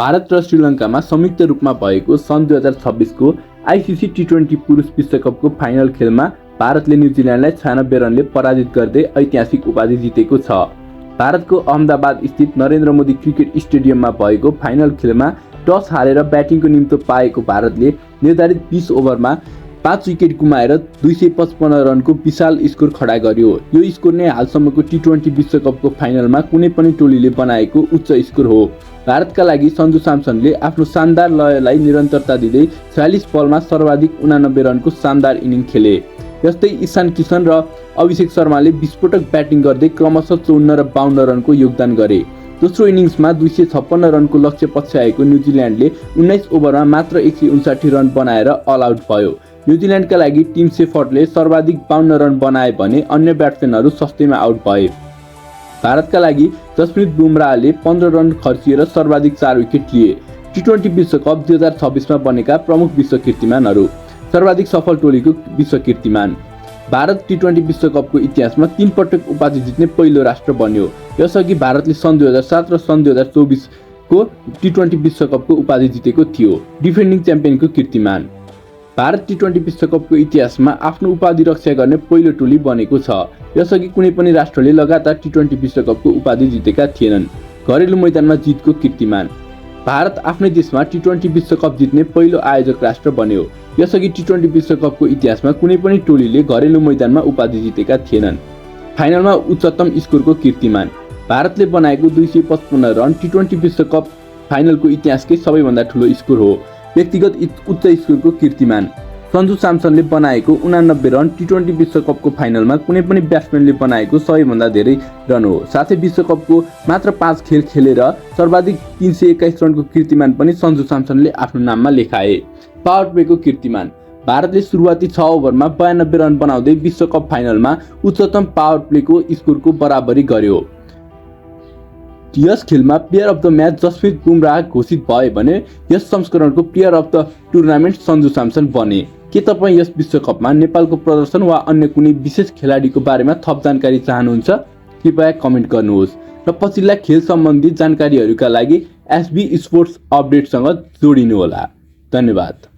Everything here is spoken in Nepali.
भारत र श्रीलङ्कामा संयुक्त रूपमा भएको सन् 2026 को आईसीसी टी20 पुरुष विश्वकपको फाइनल खेलमा भारतले न्युजिल्यान्डलाई 96 रनले पराजित गर्दै ऐतिहासिक उपाधि जितेको छ। भारतको अहमदाबाद स्थित नरेन्द्र मोदी क्रिकेट स्टेडियममा भएको फाइनल खेलमा टस हारेर ब्याटिङको निम्तो पाएको भारतले निर्धारित 20 ओभरमा 5 विकेट गुमाएर 255 रनको विशाल स्कोर खडा गर्यो। यो स्कोर नै हालसम्मको टी20 विश्वकपको फाइनलमा कुनै पनि टोलीले बनाएको उच्च स्कोर हो। भारतका लागि सञ्जु सैमसनले आफ्नो शानदार लयलाई निरन्तरता दिँदै 46 बलमा सर्वाधिक 89 रनको शानदार इनिङ खेले। यस्तै ईशान किशन र अभिषेक शर्माले विस्फोटक ब्याटिङ गर्दै क्रमशः 54 र 52 रनको योगदान गरे। दोस्रो इनिङ्समा 256 रनको लक्ष्य पछ्याएको न्युजिल्यान्डले 19 ओभरमा मात्र 159 रन बनाएर अल आउट भयो। न्युजिल्यान्डका लागि टिम सेफर्टले सर्वाधिक 52 रन बनाए भने अन्य ब्याट्सम्यानहरू सस्तैमा आउट भए। भारतका लागि जसप्रित बुमराहले 15 रन खर्चिएर सर्वाधिक 4 विकेट लिए। टी20 विश्वकप 2026 मा बनेका प्रमुख विश्व कीर्तिमानहरू। सर्वाधिक सफल टोलीको विश्व कीर्तिमान। भारत टी20 विश्वकपको इतिहासमा 3 पटक उपाधि जित्ने पहिलो राष्ट्र बन्यो। यसअघि भारतले सन् 2007 र सन् 2024 को टी20 विश्वकपको उपाधि जितेको थियो। डिफेन्डिङ च्याम्पियनको कीर्तिमान। भारत टी20 विश्वकपको इतिहासमा आफ्नो उपाधि रक्षा गर्ने पहिलो टोली बनेको छ। यसअघि कुनै पनि राष्ट्रले लगातार टी20 विश्वकपको उपाधि जितेका थिएनन्। घरेलु मैदानमा जितको कीर्तिमान। भारत आफ्नै देशमा टी20 विश्वकप जित्ने पहिलो आयोजक राष्ट्र बन्यो। यसअघि टी20 विश्वकपको इतिहासमा कुनै पनि टोलीले घरेलु मैदानमा उपाधि जितेका थिएनन्। फाइनलमा उच्चतम स्कोरको कीर्तिमान। भारतले बनाएको 255 रन टी20 विश्वकप फाइनलको इतिहासकै सबैभन्दा ठूलो स्कोर हो। व्यक्तिगत उच्च स्कोरको कीर्तिमान। सञ्जु सैमसनले बनाएको 89 रन टी20 विश्वकपको फाइनलमा कुनै पनि ब्याट्सम्यानले बनाएको सबैभन्दा धेरै रन हो। साथै विश्वकपको मात्र 5 खेल खेलेर सर्वाधिक 321 रनको कीर्तिमान पनि सञ्जु सैमसनले आफ्नो नाममा लेखाए। पावर प्लेको कीर्तिमान। भारतले सुरुवाती 6 ओभरमा 92 रन बनाउँदै विश्वकप फाइनलमा उच्चतम पावर प्लेको स्कोरको बराबरी गर्यो। यस खेलमा player of the match Jasprit Bumrah घोषित भए भने यस संस्करणको player of the tournament Sanju Samson बने। के तपाईँ यस विश्वकपमा नेपालको प्रदर्शन वा अन्य कुनै विशेष खेलाडीको बारेमा थप जानकारी चाहनुहुन्छ? कृपया कमेन्ट गर्नुहोस् र पछिल्ला खेल सम्बन्धी जानकारीहरूका लागि एसबी स्पोर्ट्स अपडेटसँग जोडिनुहोला। धन्यवाद।